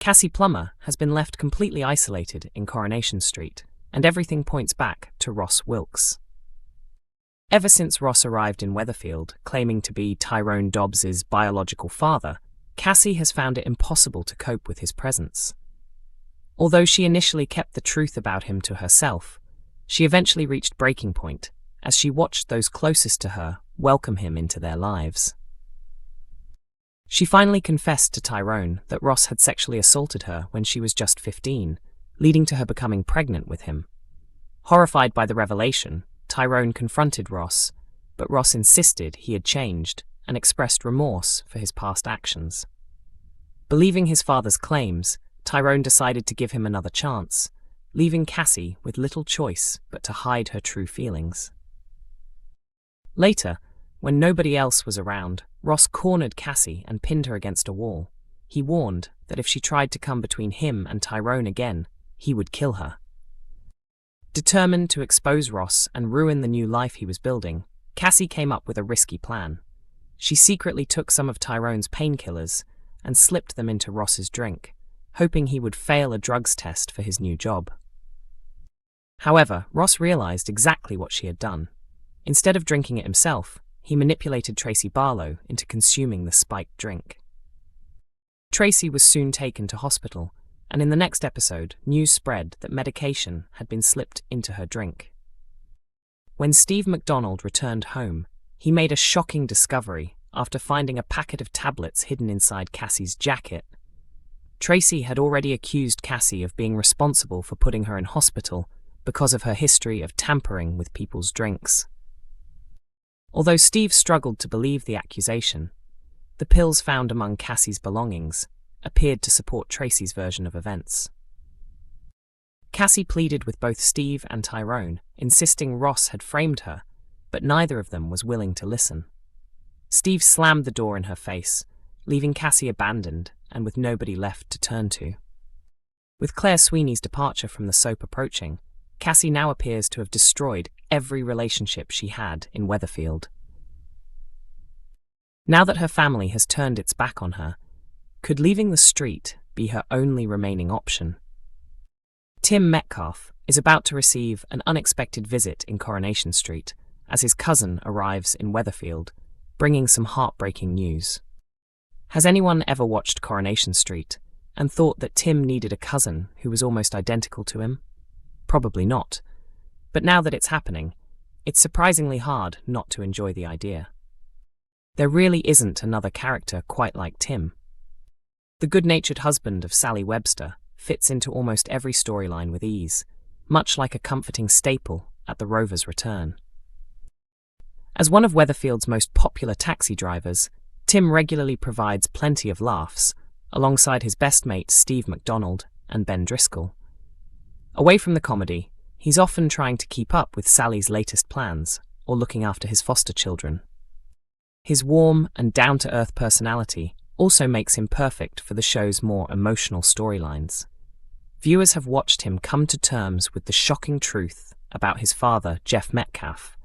Cassie Plummer has been left completely isolated in Coronation Street, and everything points back to Ross Wilkes. Ever since Ross arrived in Weatherfield, claiming to be Tyrone Dobbs's biological father, Cassie has found it impossible to cope with his presence. Although she initially kept the truth about him to herself, she eventually reached breaking point as she watched those closest to her welcome him into their lives. She finally confessed to Tyrone that Ross had sexually assaulted her when she was just 15, leading to her becoming pregnant with him. Horrified by the revelation, Tyrone confronted Ross, but Ross insisted he had changed and expressed remorse for his past actions. Believing his father's claims, Tyrone decided to give him another chance, leaving Cassie with little choice but to hide her true feelings. Later, when nobody else was around, Ross cornered Cassie and pinned her against a wall. He warned that if she tried to come between him and Tyrone again, he would kill her. Determined to expose Ross and ruin the new life he was building, Cassie came up with a risky plan. She secretly took some of Tyrone's painkillers and slipped them into Ross's drink, hoping he would fail a drugs test for his new job. However, Ross realized exactly what she had done. Instead of drinking it himself, he manipulated Tracy Barlow into consuming the spiked drink. Tracy was soon taken to hospital, and in the next episode, news spread that medication had been slipped into her drink. When Steve McDonald returned home, he made a shocking discovery after finding a packet of tablets hidden inside Cassie's jacket. Tracy had already accused Cassie of being responsible for putting her in hospital because of her history of tampering with people's drinks. Although Steve struggled to believe the accusation, the pills found among Cassie's belongings appeared to support Tracy's version of events. Cassie pleaded with both Steve and Tyrone, insisting Ross had framed her, but neither of them was willing to listen. Steve slammed the door in her face, leaving Cassie abandoned and with nobody left to turn to. With Claire Sweeney's departure from the soap approaching, Cassie now appears to have destroyed every relationship she had in Weatherfield. Now that her family has turned its back on her, could leaving the street be her only remaining option? Tim Metcalf is about to receive an unexpected visit in Coronation Street as his cousin arrives in Weatherfield, bringing some heartbreaking news. Has anyone ever watched Coronation Street and thought that Tim needed a cousin who was almost identical to him? Probably not. But now that it's happening, it's surprisingly hard not to enjoy the idea. There really isn't another character quite like Tim. The good-natured husband of Sally Webster fits into almost every storyline with ease, much like a comforting staple at the Rover's return. As one of Weatherfield's most popular taxi drivers, Tim regularly provides plenty of laughs, alongside his best mates Steve McDonald and Ben Driscoll. Away from the comedy, he's often trying to keep up with Sally's latest plans or looking after his foster children. His warm and down-to-earth personality also makes him perfect for the show's more emotional storylines. Viewers have watched him come to terms with the shocking truth about his father, Jeff Metcalf,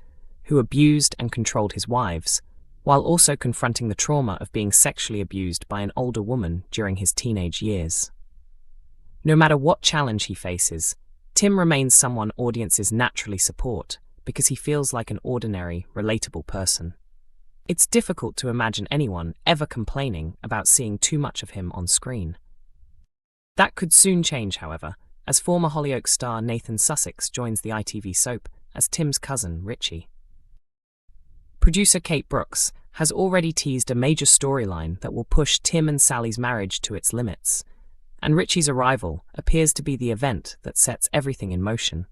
who abused and controlled his wives, while also confronting the trauma of being sexually abused by an older woman during his teenage years. No matter what challenge he faces, Tim remains someone audiences naturally support because he feels like an ordinary, relatable person. It's difficult to imagine anyone ever complaining about seeing too much of him on screen. That could soon change, however, as former Hollyoaks star Nathan Sussex joins the ITV soap as Tim's cousin, Richie. Producer Kate Brooks has already teased a major storyline that will push Tim and Sally's marriage to its limits, and Richie's arrival appears to be the event that sets everything in motion.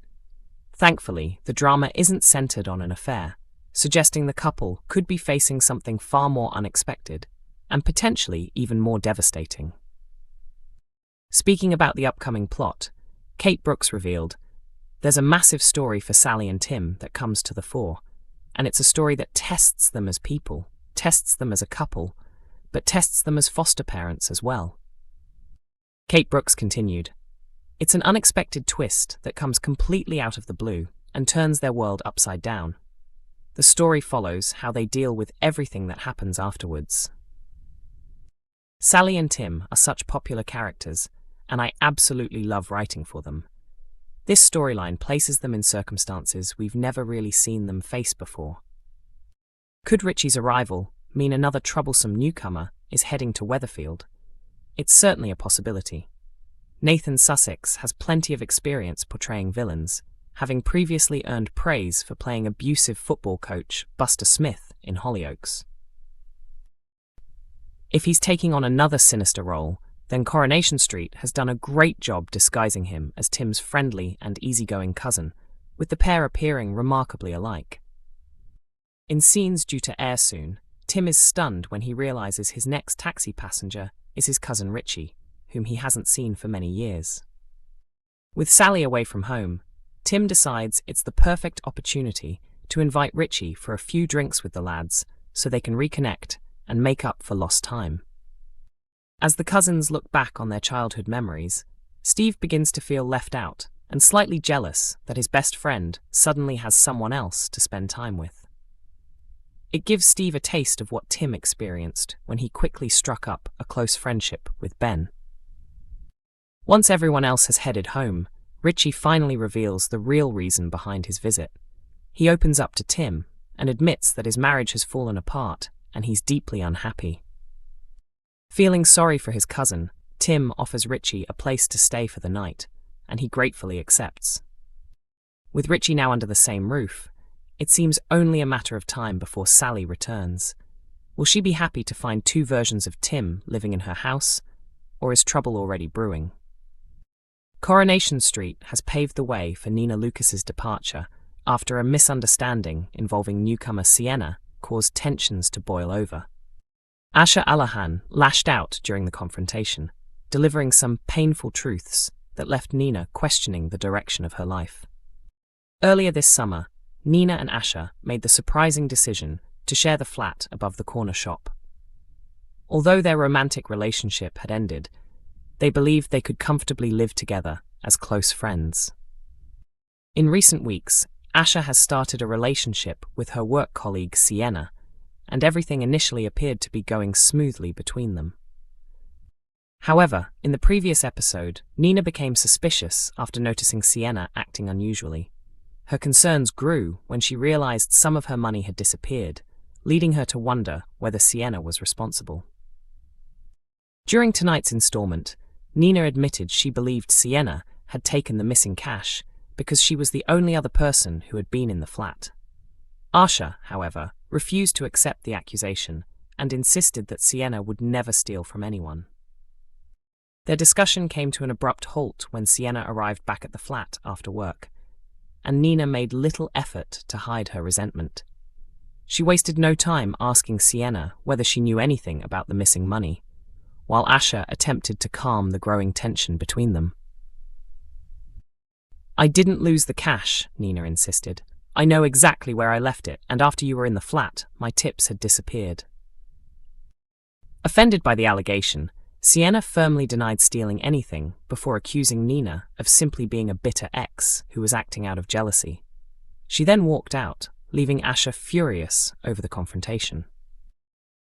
Thankfully, the drama isn't centered on an affair, suggesting the couple could be facing something far more unexpected, and potentially even more devastating. Speaking about the upcoming plot, Kate Brooks revealed, "There's a massive story for Sally and Tim that comes to the fore, and it's a story that tests them as people, tests them as a couple, but tests them as foster parents as well." Kate Brooks continued, "It's an unexpected twist that comes completely out of the blue and turns their world upside down. The story follows how they deal with everything that happens afterwards." Sally and Tim are such popular characters, and I absolutely love writing for them. This storyline places them in circumstances we've never really seen them face before. Could Richie's arrival mean another troublesome newcomer is heading to Weatherfield? It's certainly a possibility. Nathan Sussex has plenty of experience portraying villains, having previously earned praise for playing abusive football coach Buster Smith in Hollyoaks. If he's taking on another sinister role, then Coronation Street has done a great job disguising him as Tim's friendly and easygoing cousin, with the pair appearing remarkably alike. In scenes due to air soon, Tim is stunned when he realizes his next taxi passenger is his cousin Richie, whom he hasn't seen for many years. With Sally away from home, Tim decides it's the perfect opportunity to invite Richie for a few drinks with the lads so they can reconnect and make up for lost time. As the cousins look back on their childhood memories, Steve begins to feel left out and slightly jealous that his best friend suddenly has someone else to spend time with. It gives Steve a taste of what Tim experienced when he quickly struck up a close friendship with Ben. Once everyone else has headed home, Richie finally reveals the real reason behind his visit. He opens up to Tim and admits that his marriage has fallen apart and he's deeply unhappy. Feeling sorry for his cousin, Tim offers Richie a place to stay for the night, and he gratefully accepts. With Richie now under the same roof, it seems only a matter of time before Sally returns. Will she be happy to find two versions of Tim living in her house, or is trouble already brewing? Coronation Street has paved the way for Nina Lucas's departure after a misunderstanding involving newcomer Sienna caused tensions to boil over. Asha Allahan lashed out during the confrontation, delivering some painful truths that left Nina questioning the direction of her life. Earlier this summer, Nina and Asha made the surprising decision to share the flat above the corner shop. Although their romantic relationship had ended, they believed they could comfortably live together as close friends. In recent weeks, Asha has started a relationship with her work colleague Sienna, and everything initially appeared to be going smoothly between them. However, in the previous episode, Nina became suspicious after noticing Sienna acting unusually. Her concerns grew when she realized some of her money had disappeared, leading her to wonder whether Sienna was responsible. During tonight's installment, Nina admitted she believed Sienna had taken the missing cash because she was the only other person who had been in the flat. Asha, however, refused to accept the accusation and insisted that Sienna would never steal from anyone. Their discussion came to an abrupt halt when Sienna arrived back at the flat after work, and Nina made little effort to hide her resentment. She wasted no time asking Sienna whether she knew anything about the missing money, while Asha attempted to calm the growing tension between them. "I didn't lose the cash," Nina insisted. "I know exactly where I left it, and after you were in the flat, my tips had disappeared." Offended by the allegation, Sienna firmly denied stealing anything before accusing Nina of simply being a bitter ex who was acting out of jealousy. She then walked out, leaving Asha furious over the confrontation.